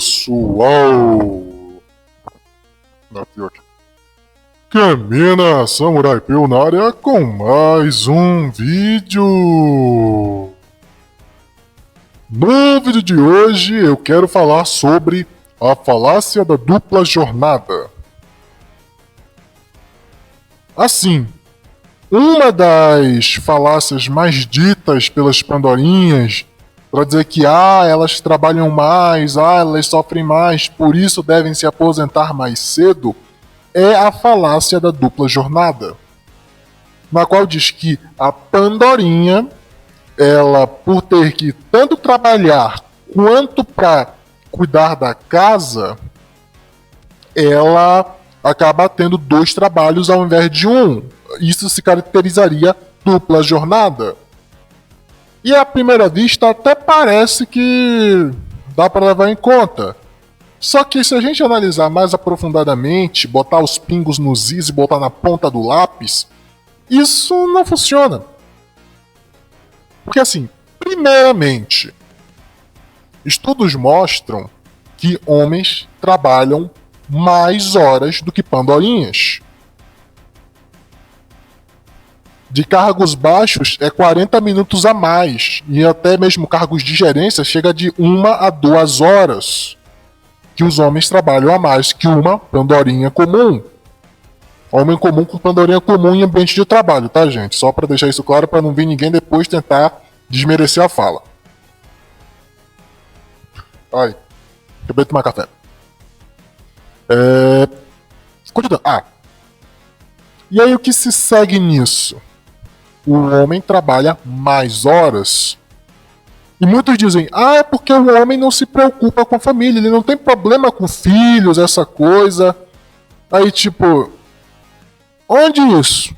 pessoal! Camina Samurai Peu na área com mais um vídeo! No vídeo de hoje eu quero falar sobre a falácia da dupla jornada. Assim, uma das falácias mais ditas pelas pandorinhas para dizer que elas trabalham mais, elas sofrem mais, por isso devem se aposentar mais cedo, é a falácia da dupla jornada, na qual diz que a pandorinha, ela, por ter que tanto trabalhar quanto para cuidar da casa, ela acaba tendo 2 trabalhos ao invés de um. Isso se caracterizaria dupla jornada. E à primeira vista até parece que dá para levar em conta. Só que se a gente analisar mais aprofundadamente, botar os pingos nos is e botar na ponta do lápis, isso não funciona. Porque assim, primeiramente, estudos mostram que homens trabalham mais horas do que pandorinhas. De cargos baixos é 40 minutos a mais, e até mesmo cargos de gerência chega de 1 a 2 horas que os homens trabalham a mais que uma pandorinha comum. Homem comum com pandorinha comum em ambiente de trabalho, tá, gente? Só para deixar isso claro, para não vir ninguém depois tentar desmerecer a fala. Ai, acabei de tomar café. Continuando. E aí o que se segue nisso? O homem trabalha mais horas. E muitos dizem, é porque o homem não se preocupa com a família, ele não tem problema com filhos, essa coisa. Aí tipo, onde isso?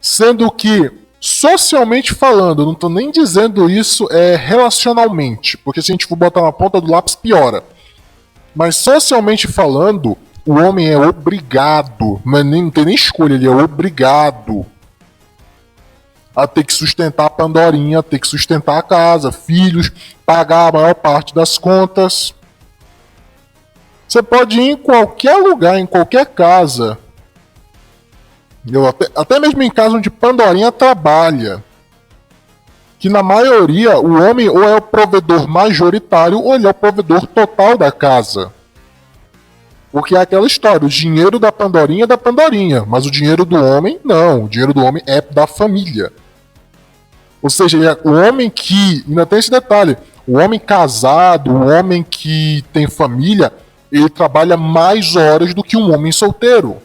Sendo que, socialmente falando, não tô nem dizendo isso relacionalmente, porque se a gente for botar na ponta do lápis, piora. Mas socialmente falando, o homem é obrigado, não tem nem escolha, ele é obrigado a ter que sustentar a pandorinha, a ter que sustentar a casa, filhos, pagar a maior parte das contas. Você pode ir em qualquer lugar, em qualquer casa, até mesmo em casa onde pandorinha trabalha, que na maioria o homem ou é o provedor majoritário ou ele é o provedor total da casa. Porque é aquela história, o dinheiro da pandorinha é da pandorinha, mas o dinheiro do homem, não. O dinheiro do homem é da família. Ou seja, o homem que, ainda tem esse detalhe, o homem casado, o homem que tem família, ele trabalha mais horas do que um homem solteiro.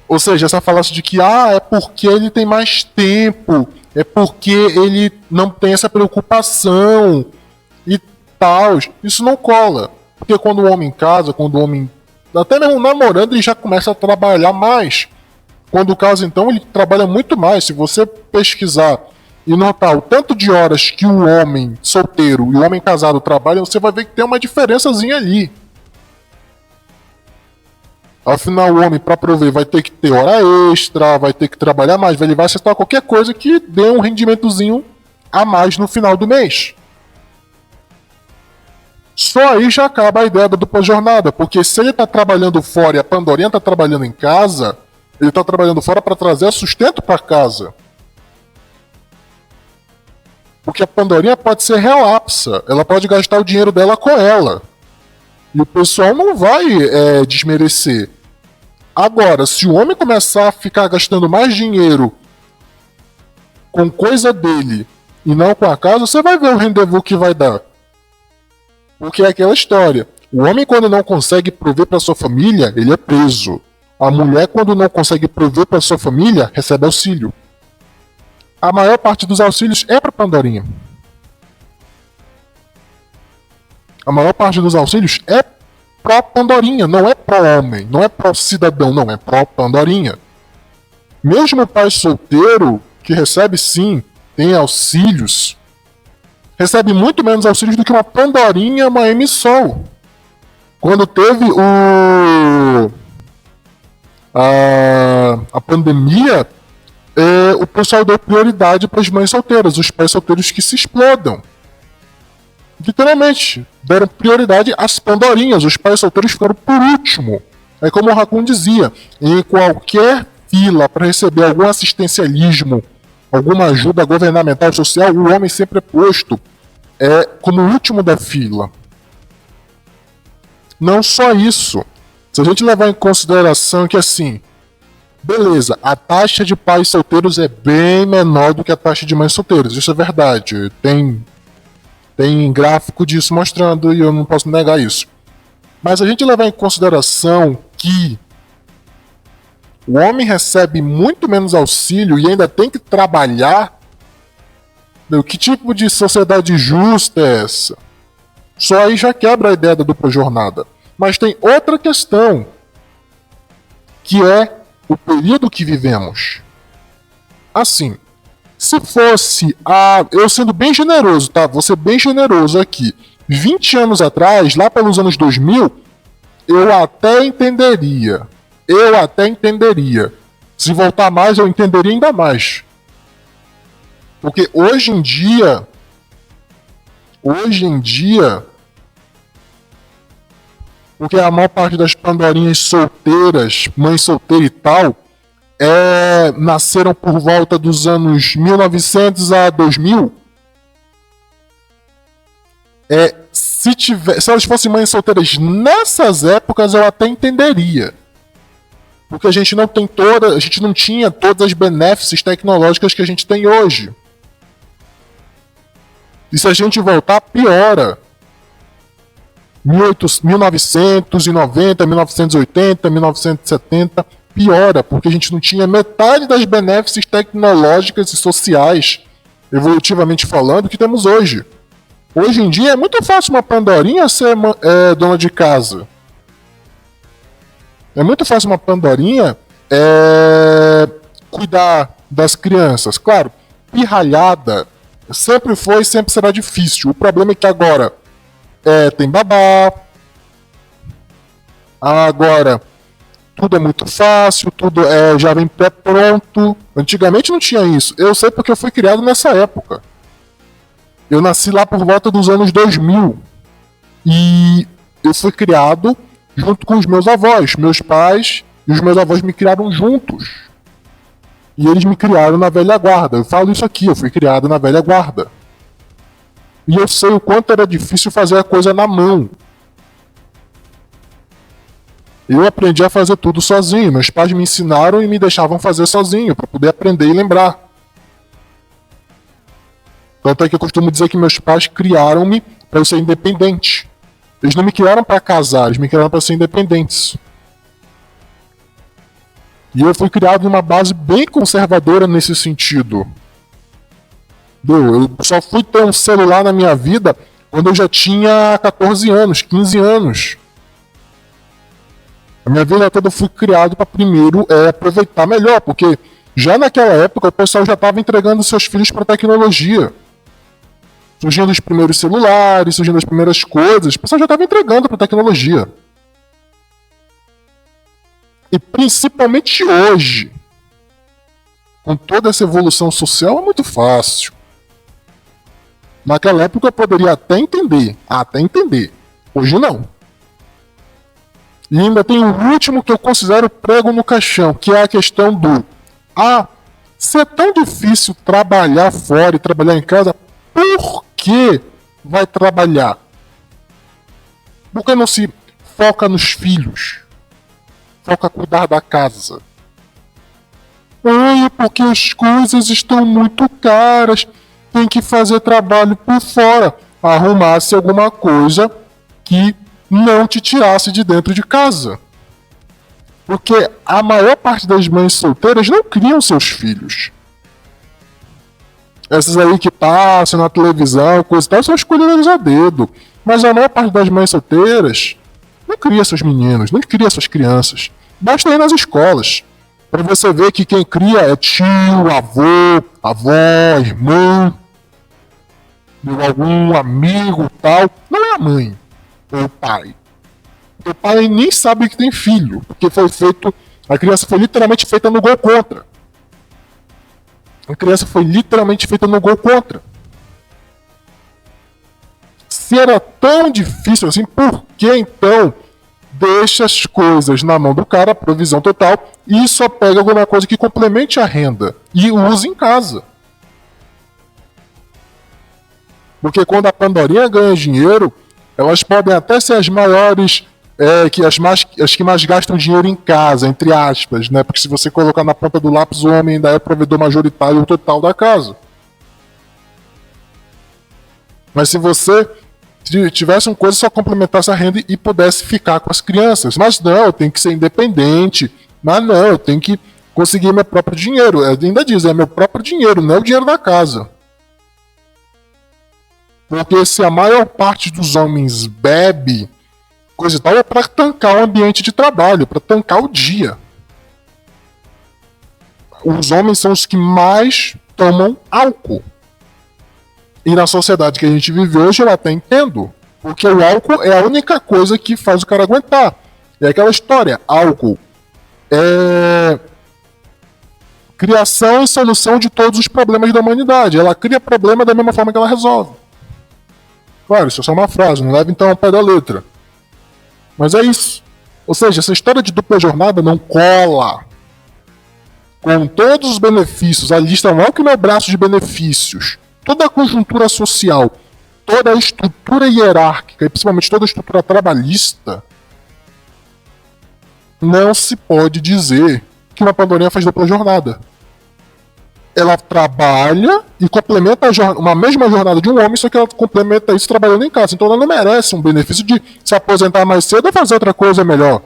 Ou seja, essa falácia de que, é porque ele tem mais tempo, é porque ele não tem essa preocupação e tal, isso não cola. Porque quando o homem casa, quando o homem, até mesmo namorando, ele já começa a trabalhar mais. Quando casa, então, ele trabalha muito mais. Se você pesquisar e notar o tanto de horas que o homem solteiro e o homem casado trabalham, você vai ver que tem uma diferençazinha ali. Afinal, o homem, para prover, vai ter que ter hora extra, vai ter que trabalhar mais, ele vai acertar qualquer coisa que dê um rendimentozinho a mais no final do mês. Só aí já acaba a ideia da dupla jornada, porque se ele está trabalhando fora e a pandorinha está trabalhando em casa, ele está trabalhando fora para trazer sustento para casa. Porque a pandorinha pode ser relapsa, ela pode gastar o dinheiro dela com ela. E o pessoal não vai desmerecer. Agora, se o homem começar a ficar gastando mais dinheiro com coisa dele e não com a casa, você vai ver o rendezvous que vai dar. Porque é aquela história. O homem, quando não consegue prover para sua família, ele é preso. A mulher, quando não consegue prover para sua família, recebe auxílio. A maior parte dos auxílios é para pandorinha. A maior parte dos auxílios é pró pandorinha, não é pró homem, não é pró cidadão, não, é pró pandorinha. Mesmo o pai solteiro, que recebe sim, tem auxílios, recebe muito menos auxílios do que uma pandorinha, uma emissol. Quando teve a pandemia, o pessoal deu prioridade para as mães solteiras, os pais solteiros que se explodam. Literalmente, deram prioridade às pandorinhas. Os pais solteiros ficaram por último. É como o Raccoon dizia, em qualquer fila para receber algum assistencialismo, alguma ajuda governamental e social, o homem sempre é posto como o último da fila. Não só isso. Se a gente levar em consideração que, assim, beleza, a taxa de pais solteiros é bem menor do que a taxa de mães solteiras. Isso é verdade. Tem gráfico disso mostrando e eu não posso negar isso. Mas a gente levar em consideração que o homem recebe muito menos auxílio e ainda tem que trabalhar, que tipo de sociedade justa é essa? Só aí já quebra a ideia da dupla jornada. Mas tem outra questão, que é o período que vivemos. Assim, se fosse eu sendo bem generoso, tá? Vou ser bem generoso aqui. 20 anos atrás, lá pelos anos 2000, eu até entenderia. Se voltar mais, eu entenderia ainda mais. Porque hoje em dia, porque a maior parte das pandorinhas solteiras, mãe solteira e tal, nasceram por volta dos anos 1900 a 2000. Se elas fossem mães solteiras nessas épocas, eu até entenderia. Porque a gente não tinha todas as benéficos tecnológicas que a gente tem hoje. E se a gente voltar, piora. 1990, 1980, 1970, piora, porque a gente não tinha metade das benéficos tecnológicas e sociais, evolutivamente falando, que temos hoje. Hoje em dia é muito fácil uma pandorinha ser dona de casa. É muito fácil uma pandorinha cuidar das crianças. Claro, pirralhada sempre foi e sempre será difícil. O problema é que agora tem babá. Agora tudo é muito fácil, tudo já vem pré-pronto. Antigamente não tinha isso. Eu sei porque eu fui criado nessa época. Eu nasci lá por volta dos anos 2000. E eu fui criado junto com os meus avós. Meus pais e os meus avós me criaram juntos. E eles me criaram na velha guarda. Eu falo isso aqui, eu fui criado na velha guarda. E eu sei o quanto era difícil fazer a coisa na mão. Eu aprendi a fazer tudo sozinho. Meus pais me ensinaram e me deixavam fazer sozinho, para poder aprender e lembrar. Tanto é que eu costumo dizer que meus pais criaram-me para eu ser independente. Eles não me criaram para casar, eles me criaram para ser independentes. E eu fui criado numa base bem conservadora nesse sentido. Eu só fui ter um celular na minha vida quando eu já tinha 14 anos, 15 anos. A minha vida toda eu fui criado para primeiro aproveitar melhor, porque já naquela época o pessoal já estava entregando seus filhos para tecnologia. Surgindo os primeiros celulares, surgindo as primeiras coisas, o pessoal já estava entregando para tecnologia. E principalmente hoje, com toda essa evolução social, é muito fácil. Naquela época eu poderia até entender. Hoje não. E ainda tem o último que eu considero prego no caixão, que é a questão do se é tão difícil trabalhar fora e trabalhar em casa, por que vai trabalhar? Por que não se foca nos filhos? Foca a cuidar da casa? Porque as coisas estão muito caras. Tem que fazer trabalho por fora. Arrumasse alguma coisa que não te tirasse de dentro de casa. Porque a maior parte das mães solteiras não criam seus filhos. Essas aí que passam na televisão, coisa e tal, são escolhidas a dedo. Mas a maior parte das mães solteiras não cria seus meninos, não cria suas crianças. Basta ir nas escolas. Para você ver que quem cria é tio, avó, irmão, algum amigo tal. Não é a mãe ou o pai. O pai nem sabe que tem filho, porque a criança foi literalmente feita no gol contra. Se era tão difícil assim, por que então deixa as coisas na mão do cara, provisão total, e só pega alguma coisa que complemente a renda e usa em casa? Porque quando a Pandorinha ganha dinheiro, elas podem até ser as maiores, as que mais gastam dinheiro em casa, entre aspas, né? Porque se você colocar na ponta do lápis, o homem ainda é provedor majoritário total da casa. Mas se você tivesse uma coisa, só complementasse a renda e pudesse ficar com as crianças. Mas não, eu tenho que ser independente. Mas não, eu tenho que conseguir meu próprio dinheiro. Ainda diz, é meu próprio dinheiro, não é o dinheiro da casa. Porque se a maior parte dos homens bebe, coisa e tal, é para tancar o ambiente de trabalho, para tancar o dia. Os homens são os que mais tomam álcool. E na sociedade que a gente vive hoje, eu até entendo. Porque o álcool é a única coisa que faz o cara aguentar. É aquela história, álcool é criação e solução de todos os problemas da humanidade. Ela cria problema da mesma forma que ela resolve. Claro, isso é só uma frase, não leva então ao pé da letra. Mas é isso. Ou seja, essa história de dupla jornada não cola. Com todos os benefícios, a lista maior que meu braço de benefícios, toda a conjuntura social, toda a estrutura hierárquica e principalmente toda a estrutura trabalhista, não se pode dizer que uma Pandorinha faz dupla jornada. Ela trabalha e complementa uma mesma jornada de um homem, só que ela complementa isso trabalhando em casa. Então ela não merece um benefício de se aposentar mais cedo ou fazer outra coisa melhor.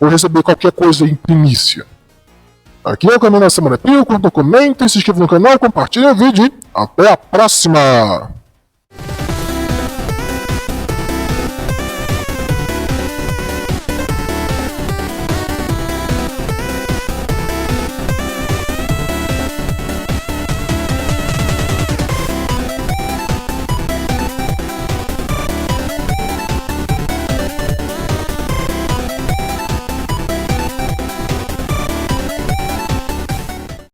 Ou receber qualquer coisa em primícia. Aqui é o Caminho da Semana Pio. Curtam, comentem, se inscrevam no canal, compartilhem o vídeo e até a próxima!